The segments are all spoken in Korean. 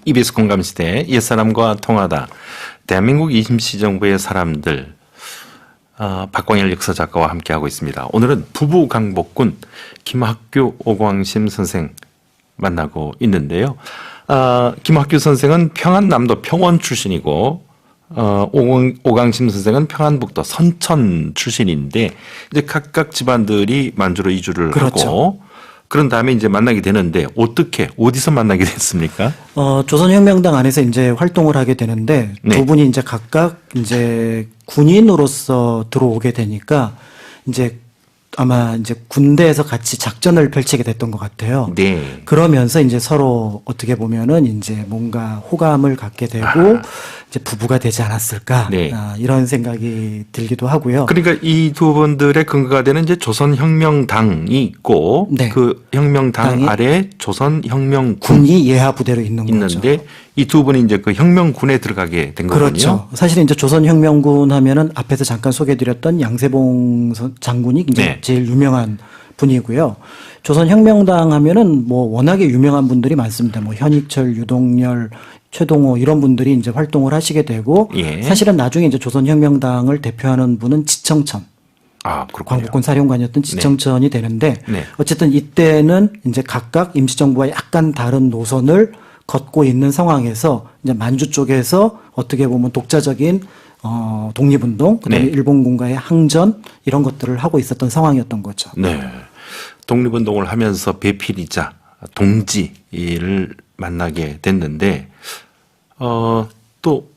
EBS 공감시대 옛사람과 통하다. 대한민국 임시정부의 사람들, 박광일 역사작가와 함께하고 있습니다. 오늘은 부부 강복군 김학규 오광심 선생 만나고 있는데요. 김학규 선생은 평안남도 평원 출신이고 오광심 선생은 평안북도 선천 출신인데 이제 각각 집안들이 만주로 이주를 그렇죠. 하고 그런 다음에 이제 만나게 되는데 어디서 만나게 됐습니까? 조선혁명당 안에서 이제 활동을 하게 되는데 네. 두 분이 이제 각각 이제 군인으로서 들어오게 되니까 이제 아마 이제 군대에서 같이 작전을 펼치게 됐던 것 같아요. 네. 그러면서 이제 서로 어떻게 보면은 이제 뭔가 호감을 갖게 되고 이제 부부가 되지 않았을까 네. 이런 생각이 들기도 하고요. 그러니까 이 두 분들의 근거가 되는 이제 조선혁명당이 있고 네. 그 혁명당 당이 아래 조선혁명군 군이 예하 부대로 있는 거죠. 있는데 이 두 분이 이제 그 혁명군에 들어가게 된 거군요. 그렇죠. 사실 이제 조선혁명군 하면은 앞에서 잠깐 소개해드렸던 양세봉 장군이 이제 네. 제일 유명한 분이고요. 조선혁명당 하면은 뭐 워낙에 유명한 분들이 많습니다. 뭐 현익철, 유동열, 최동호 이런 분들이 이제 활동을 하시게 되고 예. 사실은 나중에 이제 조선혁명당을 대표하는 분은 지청천. 그렇군요. 광복군 사령관이었던 지청천이 되는데 네. 어쨌든 이때는 이제 각각 임시정부와 약간 다른 노선을 걷고 있는 상황에서 이제 만주 쪽에서 어떻게 보면 독자적인 독립운동, 그다음에 네. 일본군과의 항전 이런 것들을 하고 있었던 상황이었던 거죠. 네. 독립운동을 하면서 배필이자 동지를 만나게 됐는데 또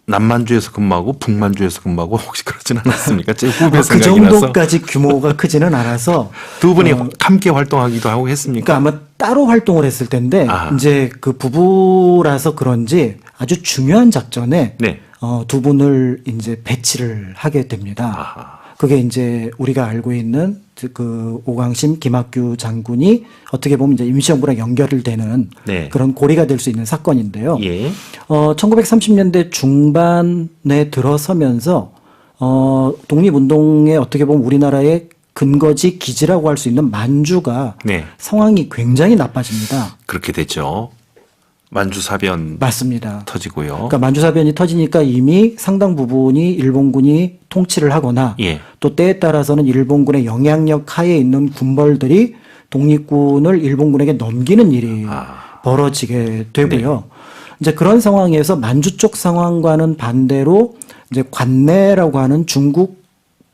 남만주에서 근무하고 북만주에서 근무하고 혹시 그러진 않았습니까? 제 후배 그 생각이 나서 정도까지 규모가 크지는 않아서 두 분이 함께 활동하기도 하고 했습니까? 그러니까 아마 따로 활동을 했을 텐데 이제 그 부부라서 그런지 아주 중요한 작전에 네. 두 분을 이제 배치를 하게 됩니다. 그게 이제 우리가 알고 있는 그 오광심, 김학규 장군이 어떻게 보면 이제 임시정부랑 연결을 되는 네. 그런 고리가 될 수 있는 사건인데요. 예. 1930년대 중반에 들어서면서 독립운동에 어떻게 보면 우리나라의 근거지 기지라고 할 수 있는 만주가 네. 상황이 굉장히 나빠집니다. 그렇게 됐죠. 만주사변 맞습니다. 터지고요. 그러니까 만주사변이 터지니까 이미 상당 부분이 일본군이 통치를 하거나 예. 또 때에 따라서는 일본군의 영향력 하에 있는 군벌들이 독립군을 일본군에게 넘기는 일이 벌어지게 되고요. 이제 그런 상황에서 만주 쪽 상황과는 반대로 이제 관내라고 하는 중국,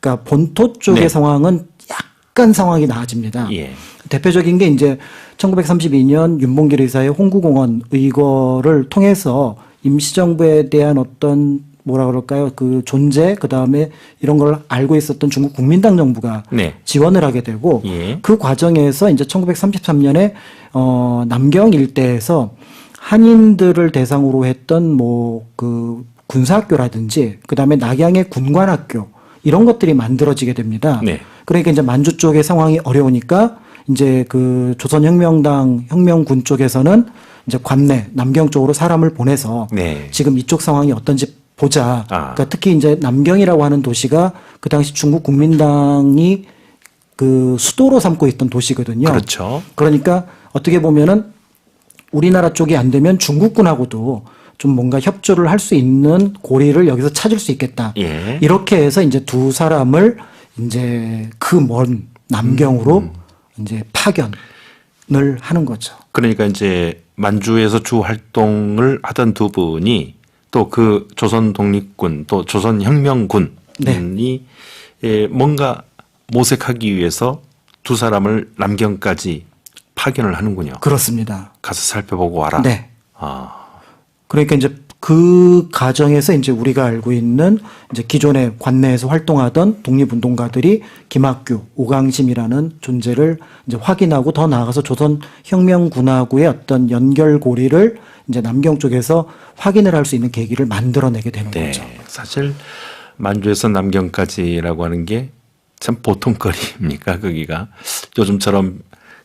그러니까 본토 쪽의 네. 상황은 약간 상황이 나아집니다. 예. 대표적인 게 이제 1932년 윤봉길 의사의 홍구공원 의거를 통해서 임시정부에 대한 어떤 뭐라 그럴까요? 그 존재, 그 다음에 이런 걸 알고 있었던 중국 국민당 정부가 네. 지원을 하게 되고 예. 그 과정에서 이제 1933년에 남경 일대에서 한인들을 대상으로 했던 뭐 그 군사학교라든지 그 다음에 낙양의 군관학교 이런 것들이 만들어지게 됩니다. 네. 그러니까 이제 만주 쪽의 상황이 어려우니까 이제 그 조선혁명당 혁명군 쪽에서는 이제 관내 남경 쪽으로 사람을 보내서 네. 지금 이쪽 상황이 어떤지 보자. 아. 그러니까 특히 이제 남경이라고 하는 도시가 그 당시 중국 국민당이 그 수도로 삼고 있던 도시거든요. 그렇죠. 그러니까 어떻게 보면은 우리나라 쪽이 안 되면 중국군하고도 좀 뭔가 협조를 할 수 있는 고리를 여기서 찾을 수 있겠다. 예. 이렇게 해서 이제 두 사람을 이제 그 먼 남경으로 이제 파견을 하는 거죠. 그러니까 이제 만주에서 주 활동을 하던 두 분이 또 그 조선 독립군 또 조선 혁명군이 뭔가 모색하기 위해서 두 사람을 남경까지 파견을 하는군요. 그렇습니다. 가서 살펴보고 와라. 네. 그러니까 이제 그 과정에서 이제 우리가 알고 있는 이제 기존의 관내에서 활동하던 독립운동가들이 김학규, 오광심이라는 존재를 이제 확인하고 더 나아가서 조선혁명군하고의 어떤 연결고리를 이제 남경 쪽에서 확인을 할 수 있는 계기를 만들어내게 되는 네. 거죠. 사실 만주에서 남경까지라고 하는 게 참 보통 거리입니까? 거기가 요즘처럼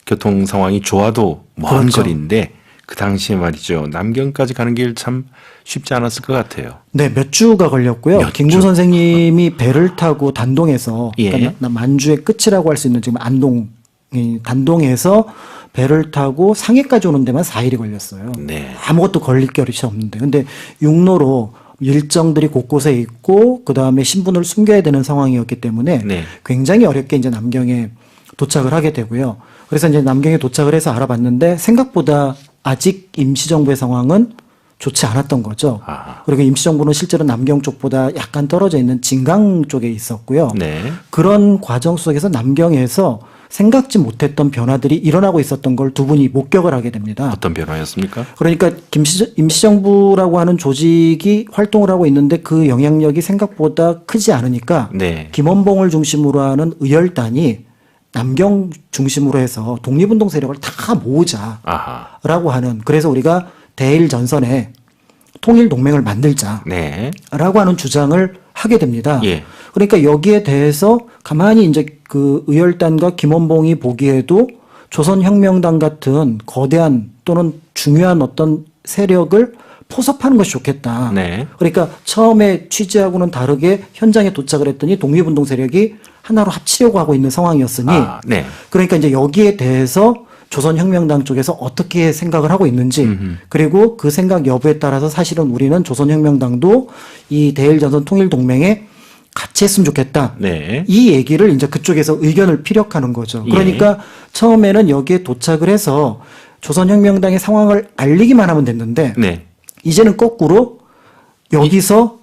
교통 상황이 좋아도 먼 그렇죠. 거리인데 그 당시에 말이죠. 남경까지 가는 길 참 쉽지 않았을 것 같아요. 네, 몇 주가 걸렸고요. 몇 김구 주? 선생님이 배를 타고 단동에서 예. 그러니까 만주의 끝이라고 할 수 있는 지금 안동 이 단동에서 배를 타고 상해까지 오는 데만 4일이 걸렸어요. 네. 아무것도 걸릴 겨를이 없는데. 근데 육로로 일정들이 곳곳에 있고 그다음에 신분을 숨겨야 되는 상황이었기 때문에 네. 굉장히 어렵게 이제 남경에 도착을 하게 되고요. 그래서 이제 남경에 도착을 해서 알아봤는데 생각보다 아직 임시정부의 상황은 좋지 않았던 거죠. 아. 그리고 임시정부는 실제로 남경 쪽보다 약간 떨어져 있는 진강 쪽에 있었고요. 네. 그런 과정 속에서 남경에서 생각지 못했던 변화들이 일어나고 있었던 걸 두 분이 목격을 하게 됩니다. 어떤 변화였습니까? 그러니까 임시정부라고 하는 조직이 활동을 하고 있는데 그 영향력이 생각보다 크지 않으니까 네. 김원봉을 중심으로 하는 의열단이 남경 중심으로 해서 독립운동 세력을 다 모으자라고 아하. 하는, 그래서 우리가 대일 전선에 통일 동맹을 만들자라고 네. 하는 주장을 하게 됩니다. 예. 그러니까 여기에 대해서 가만히 이제 그 의열단과 김원봉이 보기에도 조선혁명당 같은 거대한 또는 중요한 어떤 세력을 포섭하는 것이 좋겠다. 네. 그러니까 처음에 취재하고는 다르게 현장에 도착을 했더니 독립운동 세력이 하나로 합치려고 하고 있는 상황이었으니 아, 네. 그러니까 이제 여기에 대해서 조선혁명당 쪽에서 어떻게 생각을 하고 있는지 그리고 그 생각 여부에 따라서 사실은 우리는 조선혁명당도 이 대일전선 통일동맹에 같이 했으면 좋겠다. 네. 이 얘기를 이제 그쪽에서 의견을 피력하는 거죠. 그러니까 처음에는 여기에 도착을 해서 조선혁명당의 상황을 알리기만 하면 됐는데 네. 이제는 거꾸로 여기서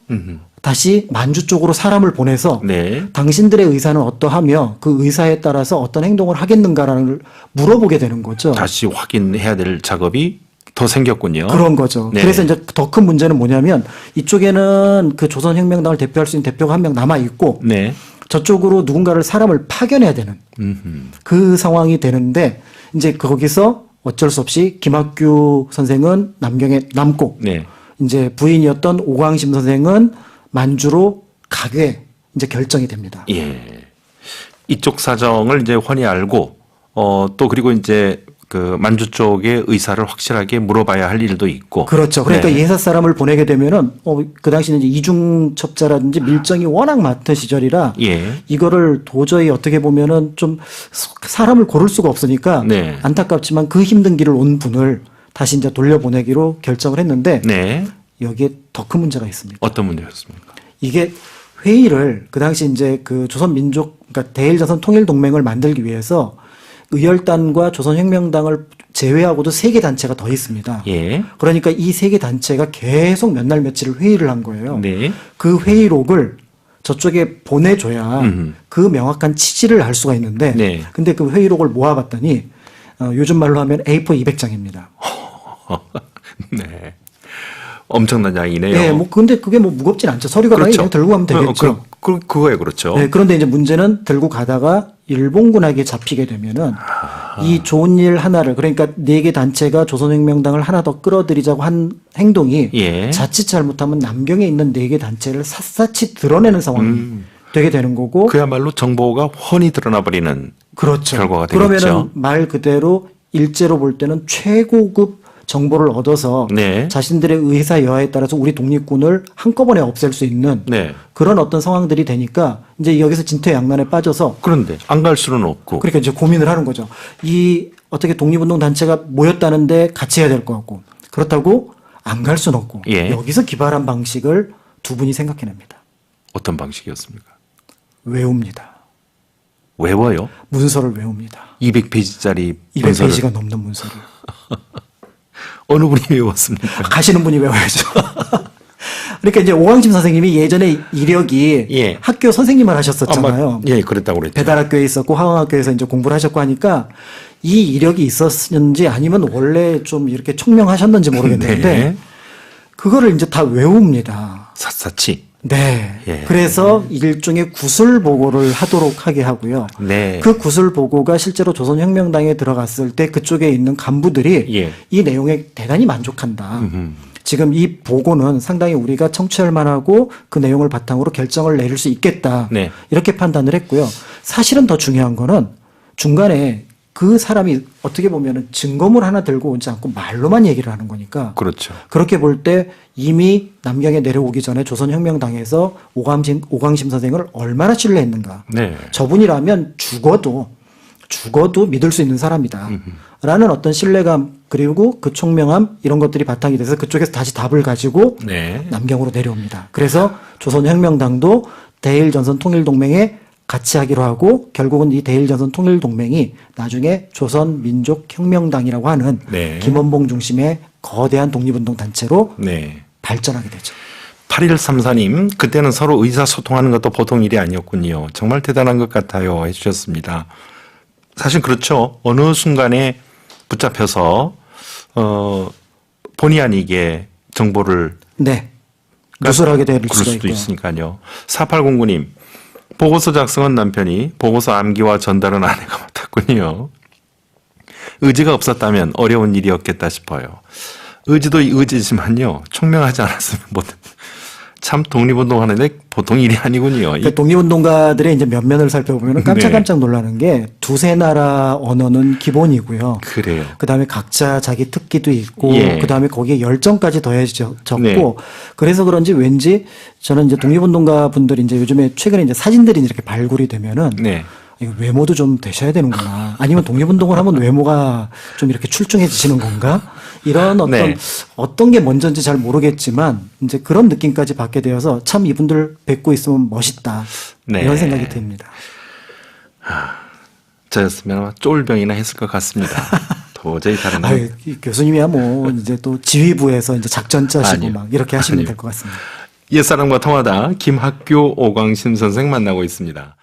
다시 만주 쪽으로 사람을 보내서 네. 당신들의 의사는 어떠하며 그 의사에 따라서 어떤 행동을 하겠는가를 물어보게 되는 거죠. 다시 확인해야 될 작업이 더 생겼군요. 그런 거죠. 네. 그래서 이제 더 큰 문제는 뭐냐면 이쪽에는 그 조선혁명당을 대표할 수 있는 대표가 한 명 남아 있고 네. 저쪽으로 누군가를 사람을 파견해야 되는 그 상황이 되는데 이제 거기서 어쩔 수 없이 김학규 선생은 남경에 남고 네. 이제 부인이었던 오광심 선생은 만주로 가게 이제 결정이 됩니다. 예. 이쪽 사정을 이제 훤히 알고 또 그리고 이제 그 만주 쪽의 의사를 확실하게 물어봐야 할 일도 있고. 그렇죠. 그러니까 네. 예사 사람을 보내게 되면은 그 당시는 이제 이중첩자라든지 밀정이 워낙 많던 시절이라 예. 이거를 도저히 어떻게 보면은 좀 사람을 고를 수가 없으니까 네. 안타깝지만 그 힘든 길을 온 분을 다시 이제 돌려보내기로 결정을 했는데 네. 여기에 더 큰 문제가 있습니다. 어떤 문제였습니까? 이게 회의를 그 당시 이제 그 조선민족 그러니까 대일조선 통일동맹을 만들기 위해서 의열단과 조선혁명당을 제외하고도 3개 단체가 더 있습니다. 예. 그러니까 이 3개 단체가 계속 몇 날 며칠을 회의를 한 거예요. 네. 그 회의록을 저쪽에 보내줘야 그 명확한 취지를 알 수가 있는데 네. 근데 그 회의록을 모아봤더니 요즘 말로 하면 A4 200장입니다. 네. 엄청난 양이네요. 네, 뭐 근데 그게 뭐 무겁진 않죠. 서류가 그렇죠. 그냥 들고 가면 되겠죠. 그거에 그렇죠. 네, 그런데 이제 문제는 들고 가다가 일본군에게 잡히게 되면은 이 좋은 일 하나를 그러니까 4개 단체가 조선혁명당을 하나 더 끌어들이자고 한 행동이 예. 자칫 잘못하면 남경에 있는 4개 단체를 샅샅이 드러내는 상황이 되게 되는 거고 그야말로 정보가 훤히 드러나 버리는 그렇죠. 결과가 되겠죠. 그러면은 말 그대로 일제로 볼 때는 최고급 정보를 얻어서 네. 자신들의 의사 여하에 따라서 우리 독립군을 한꺼번에 없앨 수 있는 네. 그런 어떤 상황들이 되니까 이제 여기서 진퇴양난에 빠져서 그런데 안 갈 수는 없고. 그러니까 이제 고민을 하는 거죠. 이 어떻게 독립운동 단체가 모였다는데 같이 해야 될 것 같고 그렇다고 안 갈 수는 없고 예. 여기서 기발한 방식을 두 분이 생각해냅니다. 어떤 방식이었습니까? 외웁니다. 외워요? 문서를 외웁니다. 200페이지짜리 문서를 200페이지가 넘는 문서를. 어느 분이 외웠습니까? 가시는 분이 외워야죠. 그러니까 이제 오광심 선생님이 예전에 이력이 예. 학교 선생님을 하셨었잖아요. 예, 그랬다고 그랬죠. 배달학교에 있었고 화강학교에서 이제 공부를 하셨고 하니까 이 이력이 있었는지 아니면 원래 좀 이렇게 총명하셨는지 모르겠는데 네. 그거를 이제 다 외웁니다. 샅샅이. 네. 예. 그래서 일종의 구술 보고를 하도록 하게 하고요. 네. 그 구술 보고가 실제로 조선혁명당에 들어갔을 때 그쪽에 있는 간부들이 예. 이 내용에 대단히 만족한다. 지금 이 보고는 상당히 우리가 청취할 만하고 그 내용을 바탕으로 결정을 내릴 수 있겠다. 네. 이렇게 판단을 했고요. 사실은 더 중요한 거는 중간에 그 사람이 어떻게 보면 증거물 하나 들고 오지 않고 말로만 얘기를 하는 거니까 그렇죠. 그렇게 볼 때 이미 남경에 내려오기 전에 조선혁명당에서 오광심 선생을 얼마나 신뢰했는가. 네. 저분이라면 죽어도 죽어도 믿을 수 있는 사람이다. 라는 어떤 신뢰감 그리고 그 총명함 이런 것들이 바탕이 돼서 그쪽에서 다시 답을 가지고 네. 남경으로 내려옵니다. 그래서 조선혁명당도 대일전선 통일동맹에 같이 하기로 하고 결국은 이 대일전선 통일동맹이 나중에 조선민족혁명당이라고 하는 네. 김원봉 중심의 거대한 독립운동 단체로 네. 발전하게 되죠. 8134님, 그때는 서로 의사소통하는 것도 보통 일이 아니었군요. 정말 대단한 것 같아요. 해주셨습니다. 사실 그렇죠. 어느 순간에 붙잡혀서, 본의 아니게 정보를 네. 누설하게 될 그럴 수도 수도 있고요. 있으니까요. 4809님, 보고서 작성은 남편이, 보고서 암기와 전달은 아내가 맡았군요. 의지가 없었다면 어려운 일이었겠다 싶어요. 의지도 의지지만요. 총명하지 않았으면 참 독립운동하는데 보통 일이 아니군요. 그러니까 독립운동가들의 이제 면면을 살펴보면 깜짝깜짝 놀라는 게 두세 나라 언어는 기본이고요. 그래요. 그 다음에 각자 자기 특기도 있고, 예. 그 다음에 거기에 열정까지 더해졌고, 네. 그래서 그런지 왠지 저는 이제 독립운동가 분들이 이제 요즘에 최근에 이제 사진들이 이렇게 발굴이 되면은 네. 이거 외모도 좀 되셔야 되는구나. 아니면 독립운동을 하면 외모가 좀 이렇게 출중해지시는 건가? 이런 네. 어떤 게 먼저인지 잘 모르겠지만 이제 그런 느낌까지 받게 되어서 참 이분들 뵙고 있으면 멋있다. 네. 이런 생각이 듭니다. 저였으면 아마 쫄병이나 했을 것 같습니다. 도저히 다른 아유, 이 교수님이야 뭐 이제 또 지휘부에서 이제 작전 짜시고 아니요. 막 이렇게 하시면 아니요. 될 것 같습니다. 옛사람과 통하다 김학교 오광심 선생 만나고 있습니다.